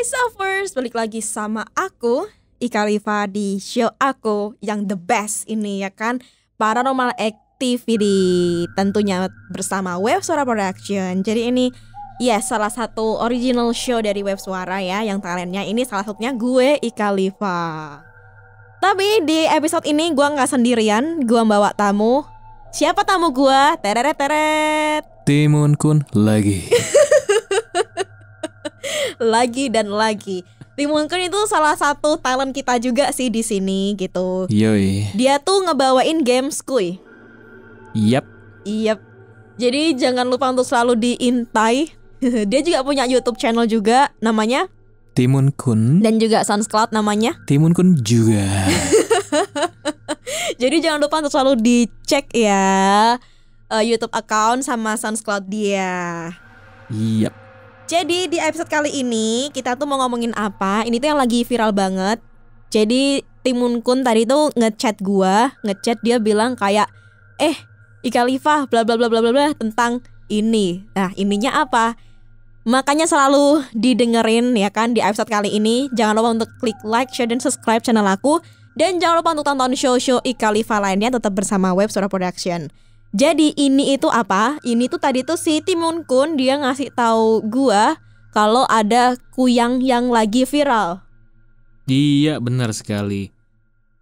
Hai Suffers, balik lagi sama aku Ika Liva di show aku yang the best ini ya kan, Paranormal Activity, tentunya bersama Web Suara Production. Jadi ini salah satu original show dari Web Suara ya, yang talentnya ini salah satunya gue Ika Liva. Tapi di episode ini gue gak sendirian, gue bawa tamu. Siapa tamu gue? Tereret teret Timun Kun lagi. Lagi dan lagi. Timun Kun itu salah satu talent kita juga sih di sini gitu. Yoi. Dia tuh ngebawain games kuy. Yap. Jadi jangan lupa untuk selalu diintai. Dia juga punya YouTube channel juga namanya Timun Kun. dan juga SoundCloud namanya Timun Kun juga. Jadi jangan lupa untuk selalu dicek ya YouTube account sama SoundCloud dia. Yap. Jadi di episode kali ini kita tuh mau ngomongin apa? Ini tuh yang lagi viral banget. Jadi Timun Kun tadi tuh ngechat dia bilang kayak Ika Liva bla bla bla bla bla tentang ini. Nah, ininya apa? Makanya selalu didengerin ya kan di episode kali ini. Jangan lupa untuk klik like, share dan subscribe channel aku. Dan jangan lupa untuk tonton show-show Ika Liva lainnya tetap bersama Web Suara Production. Jadi ini itu apa? Ini tuh tadi tuh si Timun Kun dia ngasih tahu gua kalau ada kuyang yang lagi viral Iya, benar sekali.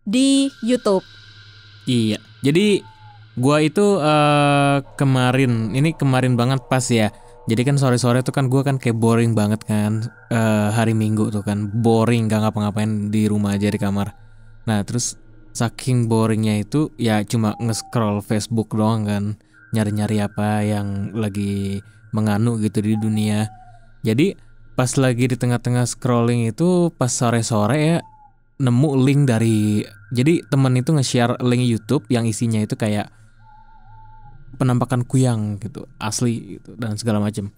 di YouTube. Iya. Jadi gua itu kemarin banget pas ya. Jadi kan sore-sore tuh kan gua kan kayak boring banget kan. Hari Minggu tuh kan boring, gak ngapa-ngapain di rumah aja di kamar. Nah, terus saking boringnya itu ya cuma nge-scroll Facebook doang kan, nyari-nyari apa yang lagi menganu gitu di dunia. Jadi pas lagi di tengah-tengah scrolling itu pas sore-sore ya nemu link dari, jadi temen itu nge-share link YouTube yang isinya itu kayak penampakan kuyang gitu, asli gitu dan segala macam.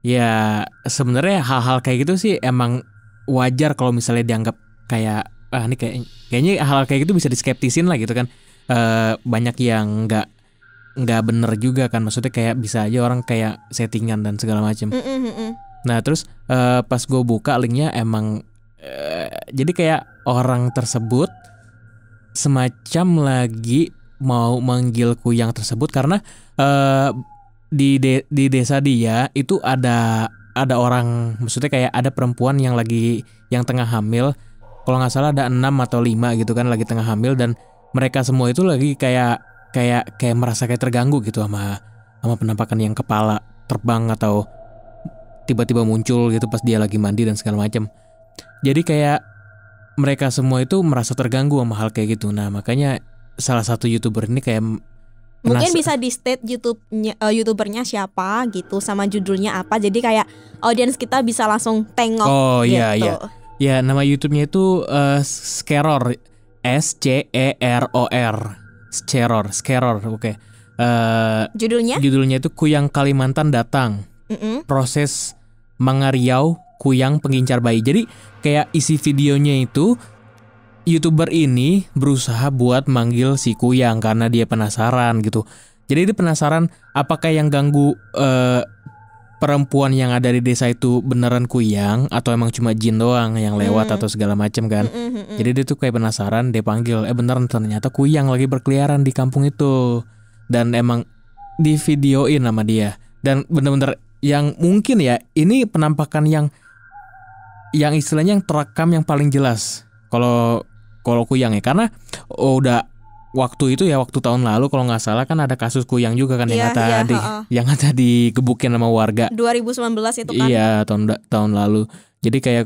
Ya sebenarnya hal-hal kayak gitu sih emang wajar kalau misalnya dianggap kayak ini kayaknya hal kayak gitu bisa diskeptisin lah gitu kan. Banyak yang nggak bener juga kan, maksudnya kayak bisa aja orang kayak settingan dan segala macam. Nah terus pas gue buka linknya emang jadi kayak orang tersebut semacam lagi mau manggil kuyang tersebut karena di desa dia itu ada orang, maksudnya kayak ada perempuan yang tengah hamil. Kalau nggak salah ada 6 atau 5 gitu kan, lagi tengah hamil, dan mereka semua itu lagi kayak merasa kayak terganggu gitu sama penampakan yang kepala terbang atau tiba-tiba muncul gitu pas dia lagi mandi dan segala macam. Jadi kayak mereka semua itu merasa terganggu sama hal kayak gitu. Nah makanya salah satu YouTuber ini kayak mungkin bisa di state YouTubernya siapa gitu sama judulnya apa. Jadi kayak audiens kita bisa langsung tengok. Oh gitu. iya. Ya nama YouTube-nya itu Skeror, SCEROR, Skeror, oke. Judulnya itu Kuyang Kalimantan Datang. Proses mengariau kuyang pengincar bayi. Jadi kayak isi videonya itu YouTuber ini berusaha buat manggil si kuyang karena dia penasaran gitu. Jadi dia penasaran apakah yang ganggu perempuan yang ada di desa itu beneran kuyang atau emang cuma jin doang yang lewat atau segala macam kan. Jadi dia tuh kayak penasaran, dia panggil, beneran ternyata kuyang lagi berkeliaran di kampung itu. Dan emang di videoin sama dia. Dan bener-bener yang mungkin ya ini penampakan yang istilahnya yang terekam yang paling jelas kalau kuyang ya, karena udah waktu itu ya, waktu tahun lalu kalau nggak salah kan ada kasus kuyang juga kan yang kata digebukin sama warga 2019 itu kan. Iya, tahun lalu. Jadi kayak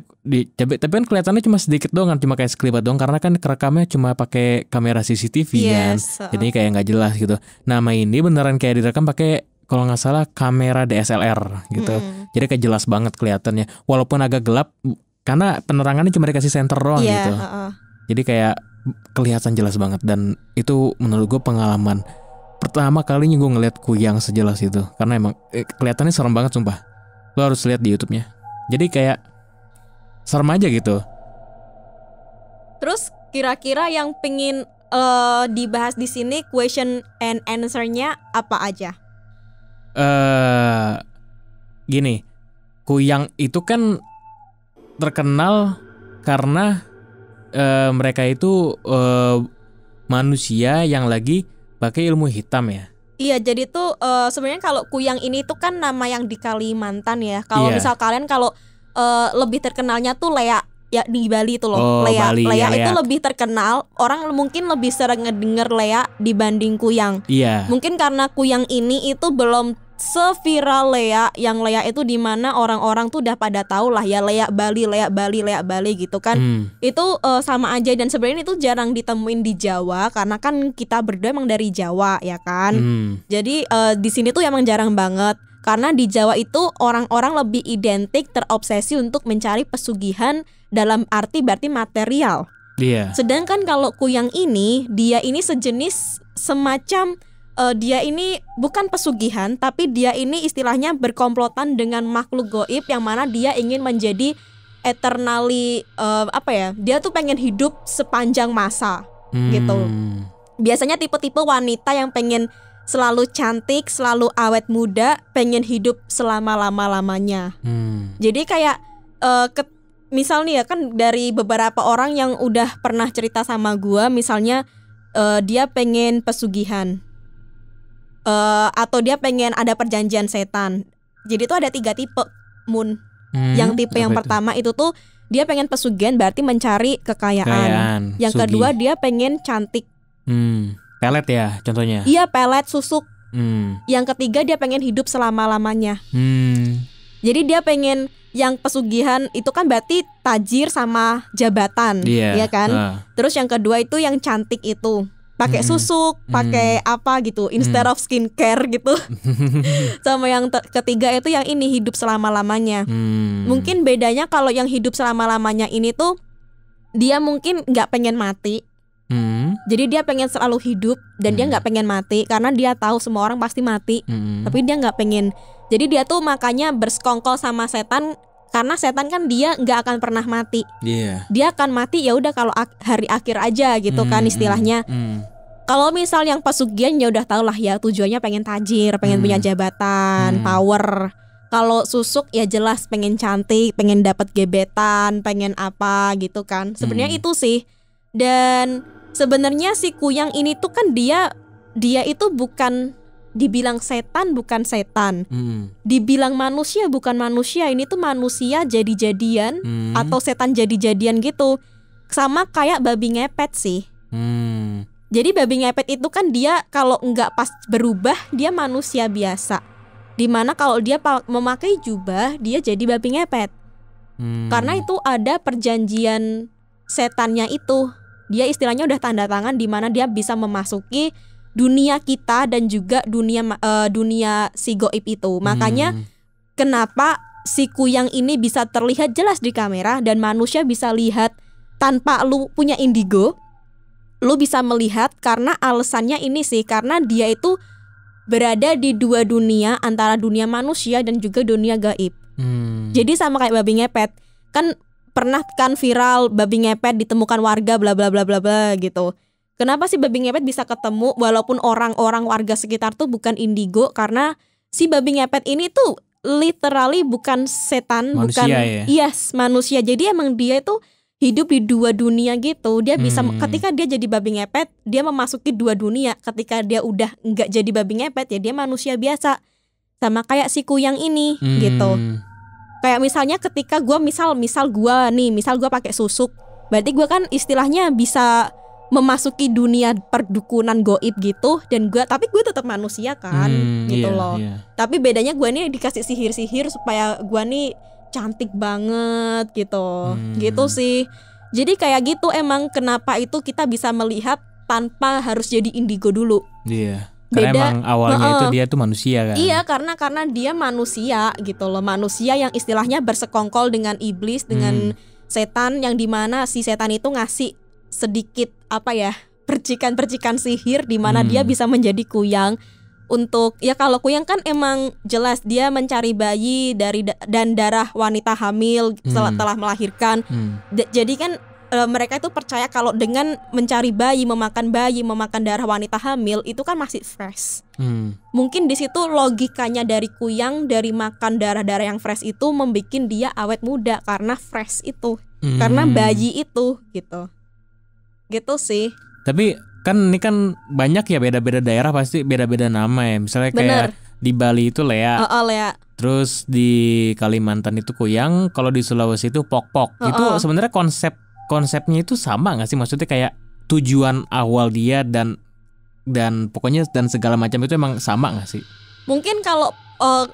tapi kan kelihatannya cuma sedikit doang kan, cuma kayak sekelibat doang karena kan kerekamnya cuma pakai kamera CCTV kan. Jadi kayak nggak jelas gitu. Nama ini beneran kayak direkam pakai kalau nggak salah kamera DSLR gitu. Jadi kayak jelas banget kelihatannya. Walaupun agak gelap karena penerangannya cuma dikasih senter doang gitu. Jadi kayak kelihatan jelas banget, dan itu menurut gue pengalaman pertama kalinya gue ngeliat kuyang sejelas itu, karena emang kelihatannya serem banget sumpah. Lo harus lihat di YouTube-nya. Jadi kayak serem aja gitu. Terus kira-kira yang pengen dibahas di sini question and answer-nya apa aja? Gini, kuyang itu kan terkenal karena mereka itu manusia yang lagi pakai ilmu hitam ya. Iya, jadi tuh sebenarnya kalau Kuyang ini tuh kan nama yang di Kalimantan ya. Kalau Iya. misal kalian kalau lebih terkenalnya tuh Lea ya di Bali tuh loh. Oh, Lea, Bali, Lea ya, itu Lea. lebih terkenal. Orang mungkin lebih sering ngedenger Lea dibanding Kuyang. Iya. Mungkin karena Kuyang ini itu belum seviral Lea, yang Lea itu di mana orang-orang tuh udah pada tahu lah ya Lea Bali, Lea Bali, Lea Bali gitu kan. Itu sama aja, dan sebenarnya itu jarang ditemuin di Jawa karena kan kita berdua emang dari Jawa ya kan. Jadi di sini tuh emang jarang banget karena di Jawa itu orang-orang lebih identik terobsesi untuk mencari pesugihan dalam arti berarti material. Iya. Sedangkan kalau Kuyang ini, dia ini sejenis semacam dia ini bukan pesugihan, tapi dia ini istilahnya berkomplotan dengan makhluk goib yang mana dia ingin menjadi eternally dia tuh pengen hidup sepanjang masa gitu. Biasanya tipe-tipe wanita yang pengen selalu cantik, selalu awet muda, pengen hidup selama-lama-lamanya. Jadi kayak misal nih ya kan, dari beberapa orang yang udah pernah cerita sama gua, misalnya dia pengen pesugihan, atau dia pengen ada perjanjian setan. Jadi tuh ada 3 tipe Moon. Yang tipe yang pertama itu tuh dia pengen pesugihan, berarti mencari kekayaan. Yang sugih. kedua dia pengen cantik. Pelet ya contohnya. Iya, pelet, susuk. Yang ketiga dia pengen hidup selama-lamanya. Jadi dia pengen yang pesugihan itu kan berarti tajir sama jabatan, ya kan? Terus yang kedua itu yang cantik itu, pakai susuk, pakai apa gitu, instead of skincare gitu. Sama yang ketiga itu yang ini hidup selama-lamanya. Mungkin bedanya kalau yang hidup selama-lamanya ini tuh dia mungkin nggak pengen mati. Jadi dia pengen selalu hidup dan dia nggak pengen mati karena dia tahu semua orang pasti mati. Tapi dia nggak pengen. Jadi dia tuh makanya bersekongkol sama setan, karena setan kan dia nggak akan pernah mati. Dia akan mati ya udah kalau hari akhir aja gitu kan istilahnya. Kalau misal yang pesugihan ya udah tau lah ya, tujuannya pengen tajir, pengen punya jabatan, power. Kalau susuk ya jelas pengen cantik, pengen dapat gebetan, pengen apa gitu kan. Sebenarnya itu sih. Dan sebenarnya si Kuyang ini tuh kan dia itu bukan dibilang setan, bukan setan. Dibilang manusia, bukan manusia. Ini tuh manusia jadi-jadian atau setan jadi-jadian gitu. Sama kayak babi ngepet sih. Jadi babi ngepet itu kan dia kalau nggak pas berubah dia manusia biasa. Dimana kalau dia memakai jubah dia jadi babi ngepet. Karena itu ada perjanjian setannya itu. Dia istilahnya udah tanda tangan dimana dia bisa memasuki dunia kita dan juga dunia si goib itu. Makanya kenapa si Kuyang ini bisa terlihat jelas di kamera dan manusia bisa lihat tanpa lu punya indigo. Lu bisa melihat karena alasannya ini sih, karena dia itu berada di 2 dunia, antara dunia manusia dan juga dunia gaib. Jadi sama kayak babi ngepet. Kan pernah kan viral babi ngepet ditemukan warga bla bla bla bla bla gitu. Kenapa sih babi ngepet bisa ketemu walaupun orang-orang warga sekitar tuh bukan indigo? Karena si babi ngepet ini tuh literally bukan setan, manusia, bukan manusia. Jadi emang dia itu hidup di 2 dunia gitu. Dia bisa ketika dia jadi babi ngepet, dia memasuki 2 dunia. Ketika dia udah nggak jadi babi ngepet ya dia manusia biasa. Sama kayak si Kuyang ini gitu. Kayak misalnya ketika gue misal gue pakai susuk, berarti gue kan istilahnya bisa memasuki dunia perdukunan goib gitu, dan tapi gue tetap manusia kan gitu loh. Tapi bedanya gue nih dikasih sihir-sihir supaya gue nih cantik banget gitu. Gitu sih. Jadi kayak gitu emang kenapa itu kita bisa melihat tanpa harus jadi indigo dulu. Karena emang awalnya itu dia tuh manusia kan. Iya, karena dia manusia gitu loh. Manusia yang istilahnya bersekongkol dengan iblis, dengan setan, yang dimana si setan itu ngasih sedikit percikan-percikan sihir dimana dia bisa menjadi Kuyang. Untuk kalau Kuyang kan emang jelas dia mencari bayi dan darah wanita hamil setelah melahirkan. Jadi kan mereka itu percaya kalau dengan mencari bayi, memakan darah wanita hamil itu kan masih fresh. Mungkin di situ logikanya dari kuyang, dari makan darah-darah yang fresh itu membikin dia awet muda karena fresh itu, karena bayi itu gitu sih. Tapi kan ini kan banyak ya, beda-beda daerah pasti beda-beda nama ya. Misalnya kayak di Bali itu lea. Lea. Terus di Kalimantan itu kuyang, kalau di Sulawesi itu pok-pok. Itu sebenarnya konsepnya itu sama nggak sih? Maksudnya kayak tujuan awal dia dan pokoknya dan segala macam itu emang sama nggak sih? Mungkin kalau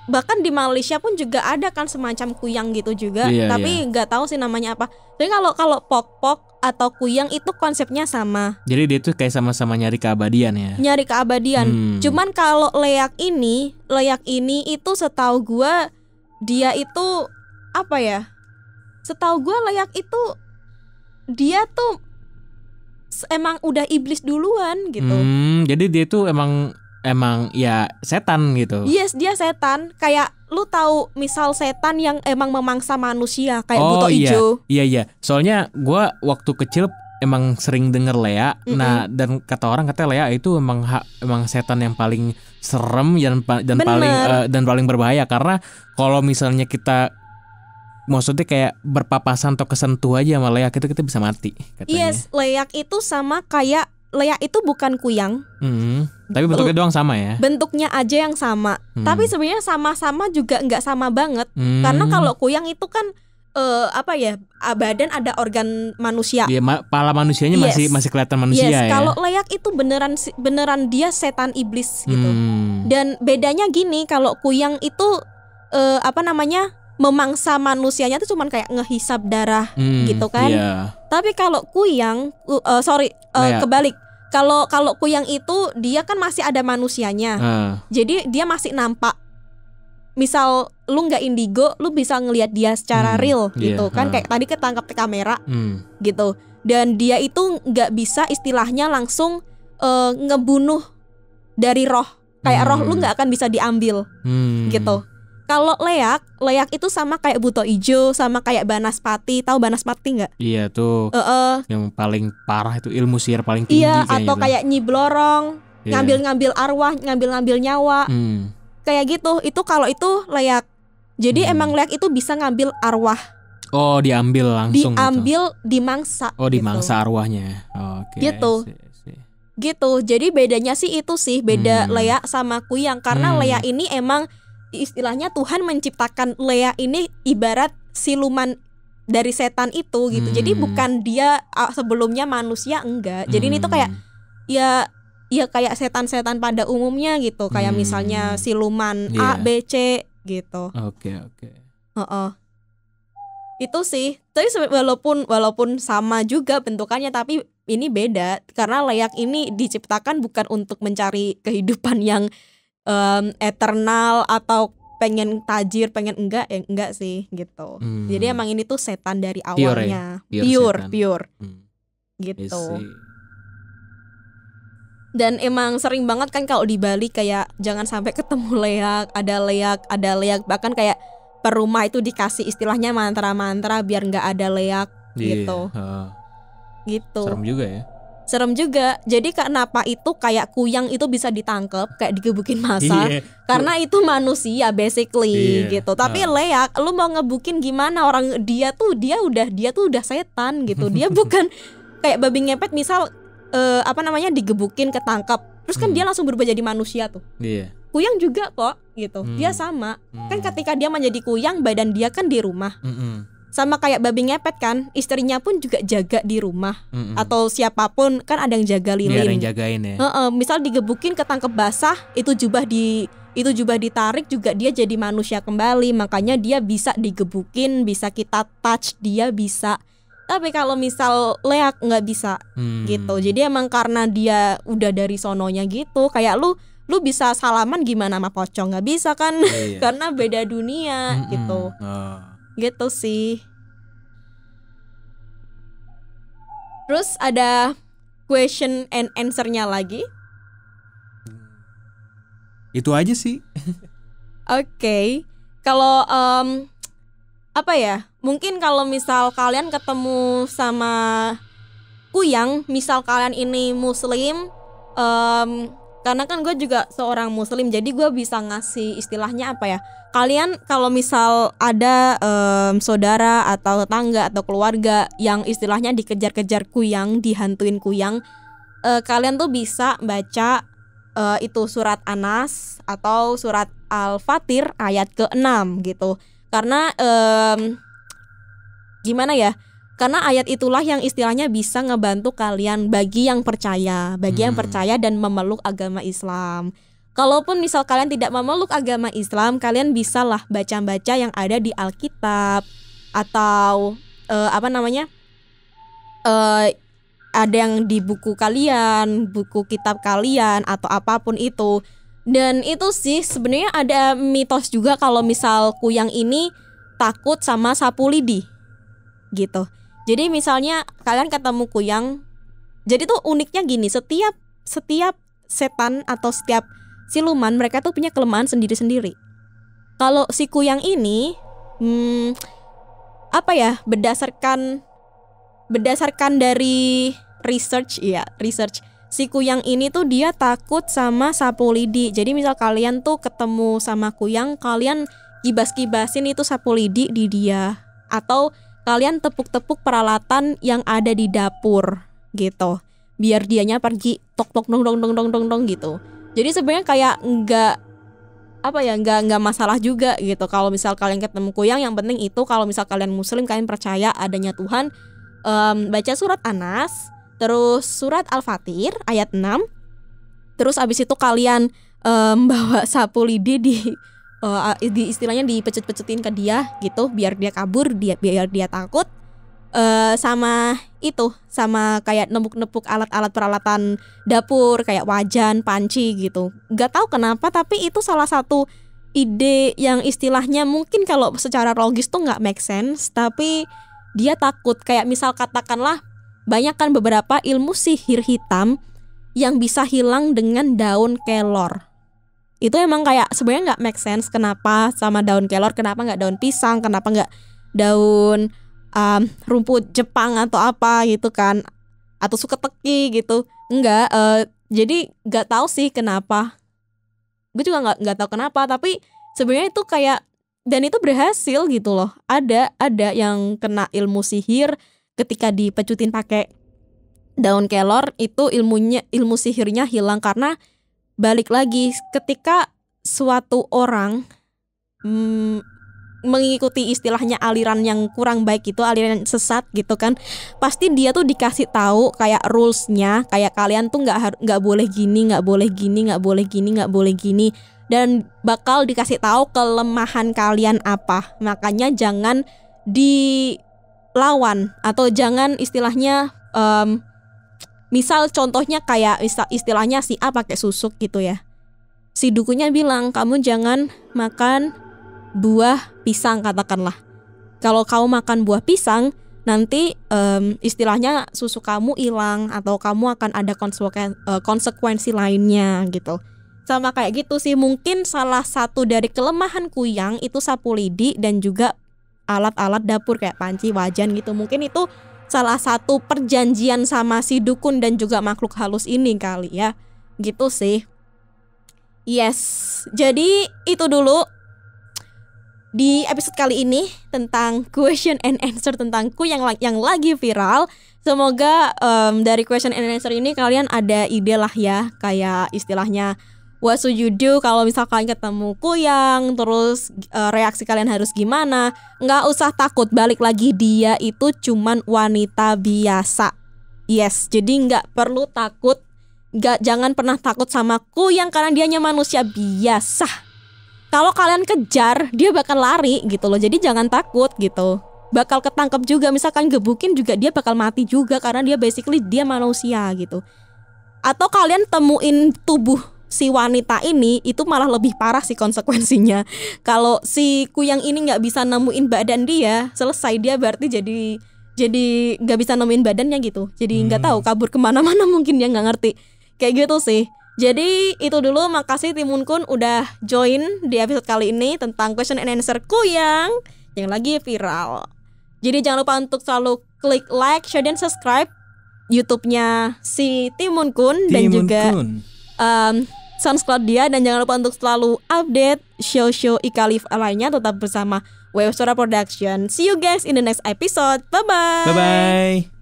bahkan di Malaysia pun juga ada kan semacam kuyang gitu juga, tapi nggak tahu sih namanya apa. Jadi kalau pok-pok atau kuyang itu konsepnya sama. Jadi dia tuh kayak sama-sama nyari keabadian ya. Nyari keabadian. Cuman kalau leak ini itu setahu gua dia itu apa ya? Setahu gua leak itu dia tuh emang udah iblis duluan gitu. Jadi dia tuh emang ya setan gitu. Yes, dia setan. Kayak lu tahu misal setan yang emang memangsa manusia kayak buto ijo. Iya. Soalnya gua waktu kecil emang sering denger Lea. Nah, dan kata orang Lea itu emang setan yang paling serem dan paling berbahaya, karena kalau misalnya kita maksudnya kayak berpapasan atau kesentuh aja sama leak itu kita bisa mati katanya. Yes, leak itu sama kayak leak itu bukan kuyang. Tapi bentuknya doang sama ya. Bentuknya aja yang sama. Tapi sebenarnya sama-sama juga nggak sama banget. Karena kalau kuyang itu kan badan ada organ manusia. Iya, pala manusianya masih kelihatan manusia ya. Kalau leak itu beneran dia setan iblis gitu. Dan bedanya gini, kalau kuyang itu memangsa manusianya tuh cuman kayak ngehisap darah gitu kan. Tapi kalau kuyang kebalik. Kalau kuyang itu dia kan masih ada manusianya. Jadi dia masih nampak. Misal lu nggak indigo, lu bisa ngelihat dia secara real gitu kan, kayak tadi ketangkap di kamera gitu. Dan dia itu nggak bisa istilahnya langsung ngebunuh dari roh. Kayak roh lu nggak akan bisa diambil gitu. Kalau leak itu sama kayak buto ijo, sama kayak banaspati. Tahu banaspati nggak? Iya tuh. Yang paling parah itu ilmu sihir paling tinggi. Iya, atau kayak Nyi Blorong, ngambil arwah, ngambil nyawa. Kayak gitu. Itu kalau itu leak. Jadi emang leak itu bisa ngambil arwah. Oh, diambil langsung. Diambil, dimangsa. Oh, dimangsa gitu. Arwahnya. Oke. Gitu. Gitu. Jadi bedanya sih itu sih, beda leak sama kuyang. Karena leak ini emang istilahnya Tuhan menciptakan Lea ini ibarat siluman dari setan itu gitu. Jadi bukan dia sebelumnya manusia, enggak. Jadi ini tuh kayak ya kayak setan-setan pada umumnya gitu. Kayak misalnya siluman A, B, C gitu. Oke. Itu sih. Tapi walaupun sama juga bentukannya, tapi ini beda karena leak ini diciptakan bukan untuk mencari kehidupan yang eternal atau pengen tajir, pengen enggak sih gitu. Jadi emang ini tuh setan dari awalnya. Pure. Gitu. Dan emang sering banget kan kalau di Bali kayak jangan sampai ketemu leak, ada leak, bahkan kayak per rumah itu dikasih istilahnya mantra-mantra biar nggak ada leak gitu. Gitu. Serem juga. Jadi kenapa itu kayak kuyang itu bisa ditangkap, kayak digebukin massa, karena itu manusia basically gitu. Tapi leak, lu mau ngebukin gimana, orang dia tuh udah setan gitu. Dia bukan kayak babi ngepet misal digebukin, ketangkap, terus kan dia langsung berubah jadi manusia tuh. Kuyang juga kok gitu. Dia sama. Kan ketika dia menjadi kuyang, badan dia kan di rumah. Sama kayak babi ngepet kan, istrinya pun juga jaga di rumah. Atau siapapun kan ada yang jaga lilin. Ada yang jagain ya. Misal digebukin ketangkep basah, itu jubah ditarik juga dia jadi manusia kembali. Makanya dia bisa digebukin, bisa kita touch, dia bisa. Tapi kalau misal leak nggak bisa gitu. Jadi emang karena dia udah dari sononya gitu, kayak lu bisa salaman gimana sama pocong, nggak bisa kan? Karena beda dunia gitu. Gitu sih. Terus ada question and answer-nya lagi. Itu aja sih. Oke. Kalau apa ya? mungkin kalau misal kalian ketemu sama kuyang, misal kalian ini muslim, karena kan gue juga seorang muslim, jadi gue bisa ngasih istilahnya apa ya, kalian kalau misal ada saudara atau tetangga atau keluarga yang istilahnya dikejar-kejar kuyang, dihantuin kuyang, kalian tuh bisa baca itu surat Anas atau surat Al-Fatir ayat ke-6 gitu. Karena gimana ya, karena ayat itulah yang istilahnya bisa ngebantu kalian bagi yang percaya dan memeluk agama Islam. Kalaupun misal kalian tidak memeluk agama Islam, kalian bisa lah baca-baca yang ada di Alkitab atau ada yang di buku kalian, buku kitab kalian atau apapun itu. Dan itu sih sebenarnya ada mitos juga kalau misal kuyang ini takut sama sapu lidi gitu. Jadi misalnya kalian ketemu kuyang, jadi tuh uniknya gini, setiap setan atau setiap siluman mereka tuh punya kelemahan sendiri-sendiri. Kalau si kuyang ini berdasarkan dari research, si kuyang ini tuh dia takut sama sapu lidi. Jadi misal kalian tuh ketemu sama kuyang, kalian kibas-kibasin itu sapu lidi di dia, atau kalian tepuk-tepuk peralatan yang ada di dapur gitu, biar dianya pergi tok tok dong dong dong dong dong dong gitu. Jadi sebenarnya kayak nggak masalah juga gitu. Kalau misal kalian ketemu kuyang, yang penting itu kalau misal kalian muslim, kalian percaya adanya Tuhan, baca surat Anas, terus surat Al-Fatir ayat 6, terus abis itu kalian bawa sapu lidi di istilahnya dipecut-pecutin ke dia gitu, biar dia kabur, biar dia takut. Sama kayak nepuk-nepuk alat-alat peralatan dapur kayak wajan, panci gitu. Gak tahu kenapa, tapi itu salah satu ide yang istilahnya mungkin kalau secara logis tuh gak make sense, tapi dia takut. Kayak misal katakanlah banyak kan beberapa ilmu sihir hitam yang bisa hilang dengan daun kelor. Itu emang kayak sebenarnya nggak make sense, kenapa sama daun kelor, kenapa nggak daun pisang, kenapa nggak daun rumput Jepang atau apa gitu kan, atau suketeki gitu, enggak. Jadi nggak tahu sih kenapa, gue juga nggak tahu kenapa, tapi sebenarnya itu kayak, dan itu berhasil gitu loh. Ada yang kena ilmu sihir ketika dipecutin pakai daun kelor, itu ilmu sihirnya hilang. Karena balik lagi, ketika suatu orang mengikuti istilahnya aliran yang kurang baik gitu, aliran sesat gitu kan, pasti dia tuh dikasih tahu kayak rulesnya, kayak kalian tuh nggak boleh gini, nggak boleh gini, nggak boleh gini, nggak boleh gini, dan bakal dikasih tahu kelemahan kalian apa. Makanya jangan dilawan, atau jangan istilahnya misal contohnya kayak istilahnya si A pakai susuk gitu ya, si dukunya bilang kamu jangan makan buah pisang katakanlah. Kalau kamu makan buah pisang, nanti istilahnya susu kamu hilang, atau kamu akan ada konsekuensi lainnya gitu. Sama kayak gitu sih. Mungkin salah satu dari kelemahan kuyang itu sapu lidi dan juga alat-alat dapur kayak panci, wajan gitu. Mungkin itu salah satu perjanjian sama si dukun dan juga makhluk halus ini kali ya. Gitu sih. Yes, jadi itu dulu di episode kali ini tentang question and answer tentang kuyang yang lagi viral. Semoga dari question and answer ini kalian ada ide lah ya, kayak istilahnya what should you do kalau misal kalian ketemu kuyang, terus reaksi kalian harus gimana. Nggak usah takut, balik lagi dia itu cuman wanita biasa. Yes, jadi nggak perlu takut, jangan pernah takut sama kuyang karena dianya manusia biasa. Kalau kalian kejar, dia bakal lari gitu loh. Jadi jangan takut gitu. Bakal ketangkep juga, misalkan gebukin juga dia bakal mati juga, karena dia basically dia manusia gitu. Atau kalian temuin tubuh si wanita ini, itu malah lebih parah sih konsekuensinya. Kalau si kuyang ini nggak bisa nemuin badan dia, selesai dia berarti jadi nggak bisa nemuin badannya gitu. Jadi nggak tahu kabur kemana-mana, mungkin dia nggak ngerti. Kayak gitu sih. Jadi itu dulu, makasih Timun Kun udah join di episode kali ini tentang question and answer kuyang yang lagi viral. Jadi jangan lupa untuk selalu klik like, share, dan subscribe YouTube-nya si Timun Kun dan juga SoundCloud dia. Dan jangan lupa untuk selalu update show-show Ika Live lainnya. Tetap bersama Web Suara Production. See you guys in the next episode. Bye-bye. Bye-bye.